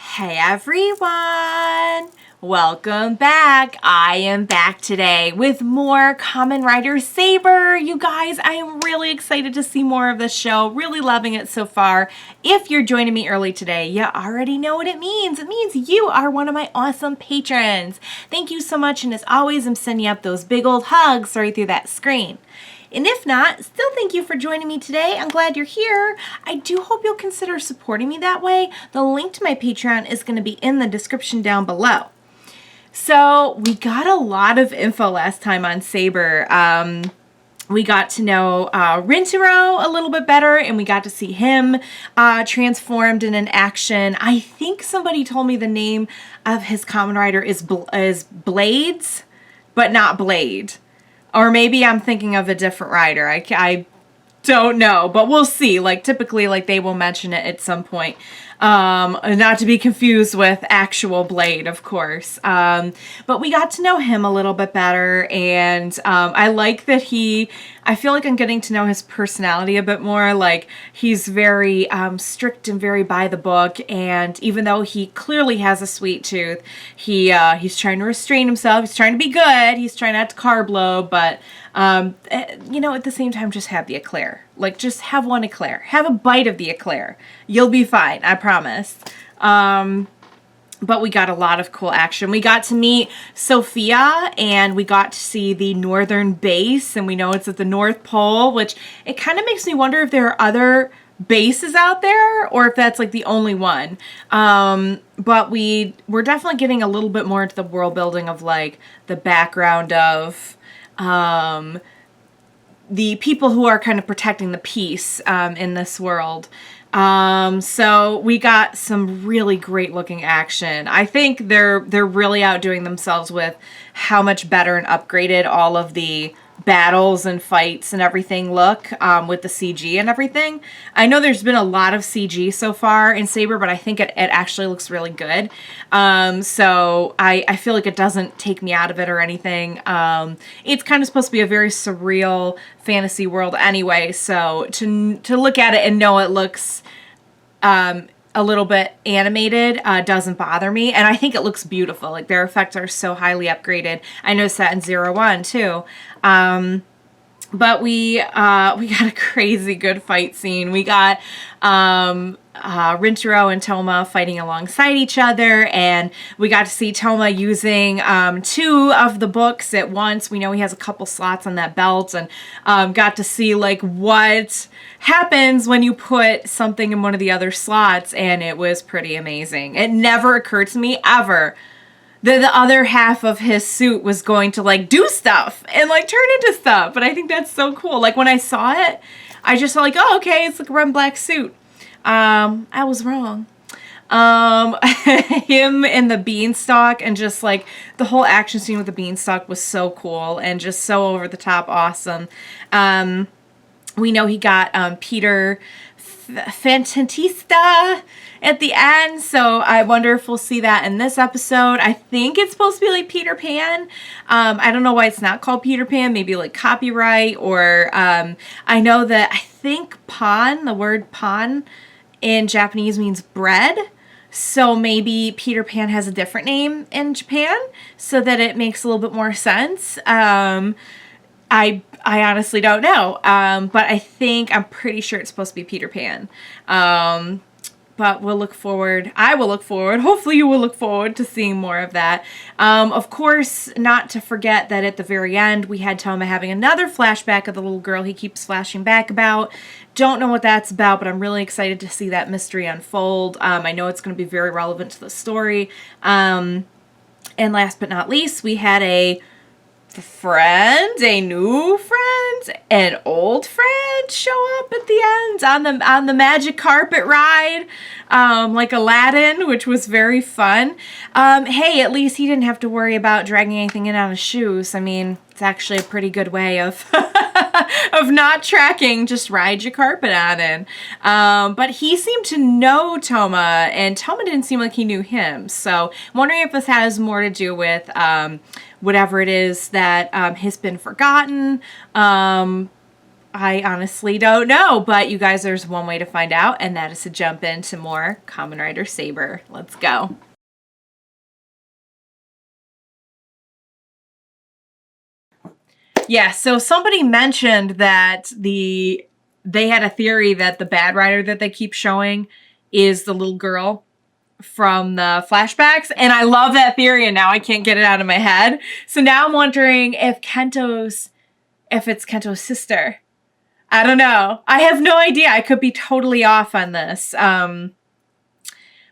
Hey everyone! Welcome back. I am back today with more Kamen Rider Saber. You guys, I am really excited to see more of this show. Really loving it so far. If you're joining me early today, you already know what it means. It means you are one of my awesome patrons. Thank you so much, and as always, I'm sending you up those big old hugs right through that screen. And if not, still thank you for joining me today. I'm glad you're here. I do hope you'll consider supporting me that way. The link to my Patreon is going to be in the description down below. So we got a lot of info last time on Saber. We got to know Rintaro a little bit better, and we got to see him transformed in an action. I think somebody told me the name of his Kamen Rider is Blades, but not Blade. Or maybe I'm thinking of a different rider. I don't know, but we'll see. Like, typically, like, they will mention it at some point. Not to be confused with actual Blade, of course. But we got to know him a little bit better, and I like that I feel like I'm getting to know his personality a bit more. Like, he's very strict and very by the book, and even though he clearly has a sweet tooth, he's trying to restrain himself. He's trying to be good. He's trying not to carb load, but you know, at the same time, just have the eclair. Like, just have one eclair. Have a bite of the eclair. You'll be fine, I promise. But we got a lot of cool action. We got to meet Sophia, and we got to see the northern base, and we know it's at the North Pole, which it kind of makes me wonder if there are other bases out there, or if that's like the only one. But we're definitely getting a little bit more into the world building of like the background of the people who are kind of protecting the peace in this world. So we got some really great looking action. I think they're really outdoing themselves with how much better and upgraded all of the battles and fights and everything look with the CG and everything. I know there's been a lot of CG so far in Saber, but I think it actually looks really good. So I feel like it doesn't take me out of it or anything. It's kind of supposed to be a very surreal fantasy world anyway, so to look at it and know it looks a little bit animated doesn't bother me, and I think it looks beautiful. Like, their effects are so highly upgraded. I noticed that in 01 too. But we got a crazy good fight scene. We got Rintaro and Touma fighting alongside each other, and we got to see Touma using 2 of the books at once. We know he has a couple slots on that belt, and got to see like what happens when you put something in one of the other slots, and it was pretty amazing. It never occurred to me ever that the other half of his suit was going to like do stuff and like turn into stuff. But I think that's so cool. Like, when I saw it, I just felt like, oh, okay, it's like a red and black suit. I was wrong. Him and the beanstalk, and just like the whole action scene with the beanstalk was so cool and just so over the top awesome. We know he got Peter Fantantista at the end, so I wonder if we'll see that in this episode. I think it's supposed to be like Peter Pan. I don't know why it's not called Peter Pan, maybe like copyright, or I know that I think pan, the word pan in Japanese means bread, so maybe Peter Pan has a different name in Japan so that it makes a little bit more sense. I honestly don't know, but I'm pretty sure it's supposed to be Peter Pan. But we'll look forward. I will look forward. Hopefully you will look forward to seeing more of that. Of course, not to forget that at the very end, we had Touma having another flashback of the little girl he keeps flashing back about. Don't know what that's about, but I'm really excited to see that mystery unfold. I know it's going to be very relevant to the story. And last but not least, we had a new friend, an old friend show up at the end on the magic carpet ride, like Aladdin, which was very fun. Hey, at least he didn't have to worry about dragging anything in on his shoes. I mean, it's actually a pretty good way of of not tracking, just ride your carpet on in. But he seemed to know Touma, and Touma didn't seem like he knew him. So I'm wondering if this has more to do with whatever it is that has been forgotten, I honestly don't know, but you guys, there's one way to find out, and that is to jump into more Kamen Rider Saber. Let's go. Yeah, so somebody mentioned that they had a theory that the bad rider that they keep showing is the little girl from the flashbacks, and I love that theory, and now I can't get it out of my head. So now I'm wondering if it's Kento's sister. I don't know. I have no idea. I could be totally off on this.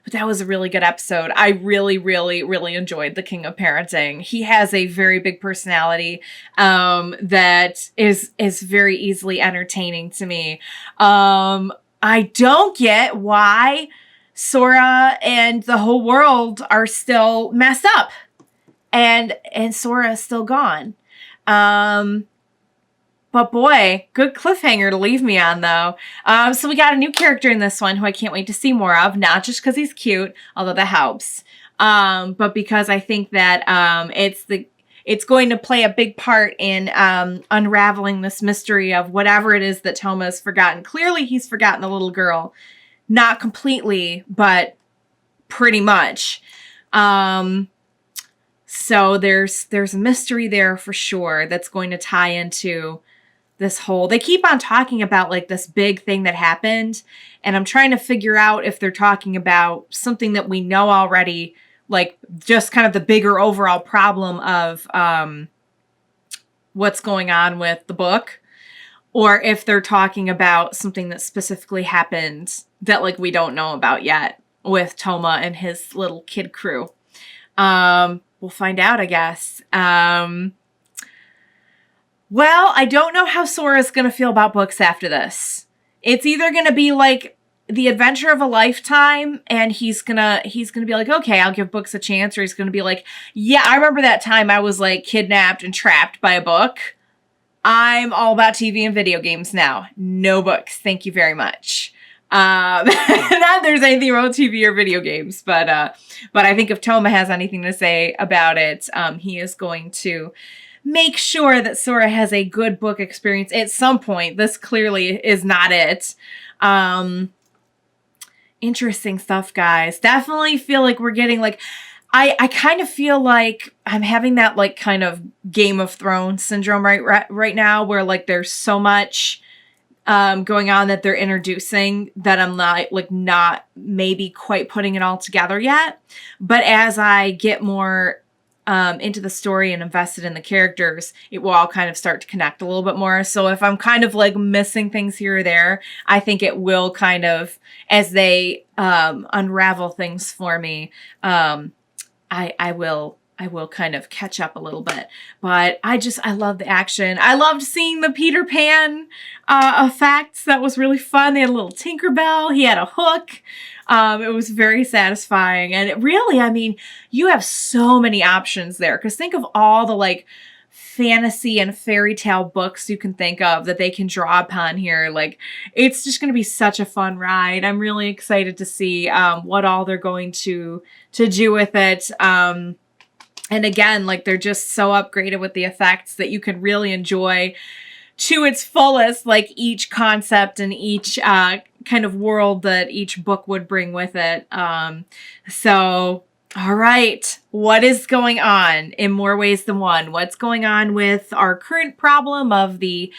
But that was a really good episode. I really, really, really enjoyed the King of Parenting. He has a very big personality that is very easily entertaining to me. I don't get why Sora and the whole world are still messed up, and Sora is still gone. But boy, good cliffhanger to leave me on, though. So we got a new character in this one who I can't wait to see more of. Not just because he's cute, although that helps, but because I think that it's going to play a big part in unraveling this mystery of whatever it is that Touma's forgotten. Clearly, he's forgotten the little girl. Not completely, but pretty much. So there's a mystery there for sure that's going to tie into this whole, they keep on talking about like this big thing that happened, and I'm trying to figure out if they're talking about something that we know already, like just kind of the bigger overall problem of what's going on with the book, or if they're talking about something that specifically happened that like we don't know about yet with Touma and his little kid crew. We'll find out, I guess. Well, I don't know how Sora's going to feel about books after this. It's either going to be like the adventure of a lifetime, and he's going to be like, okay, I'll give books a chance, or he's going to be like, yeah, I remember that time I was like kidnapped and trapped by a book. I'm all about TV and video games now. No books. Thank you very much. Not that there's anything wrong with TV or video games, but I think if Touma has anything to say about it, he is going to make sure that Sora has a good book experience at some point. This clearly is not it. Interesting stuff, guys. Definitely feel like we're getting like, I kind of feel like I'm having that like kind of Game of Thrones syndrome right now, where like there's so much going on that they're introducing that I'm not maybe quite putting it all together yet. But as I get more into the story and invested in the characters, it will all kind of start to connect a little bit more. So if I'm kind of like missing things here or there, I think it will kind of, as they unravel things for me, I will kind of catch up a little bit. But I love the action. I loved seeing the Peter Pan effects. That was really fun. They had a little Tinkerbell. He had a hook. It was very satisfying. And it really, I mean, you have so many options there. Because think of all the like fantasy and fairy tale books you can think of that they can draw upon here. Like, it's just going to be such a fun ride. I'm really excited to see what all they're going to do with it. And again, like they're just so upgraded with the effects that you can really enjoy to its fullest, like each concept and each kind of world that each book would bring with it. So, all right, what is going on in more ways than one? What's going on with our current problem of the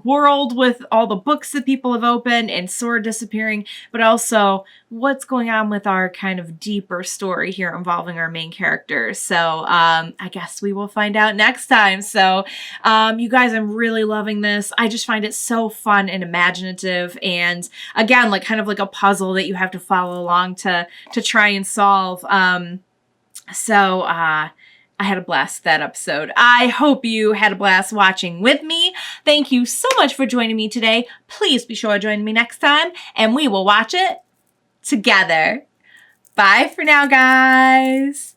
world with all the books that people have opened and Sora disappearing, but also what's going on with our kind of deeper story here involving our main characters. So I guess we will find out next time. So you guys, I'm really loving this. I just find it so fun and imaginative, and again, like kind of like a puzzle that you have to follow along to try and solve. So I had a blast that episode. I hope you had a blast watching with me. Thank you so much for joining me today. Please be sure to join me next time, and we will watch it together. Bye for now, guys.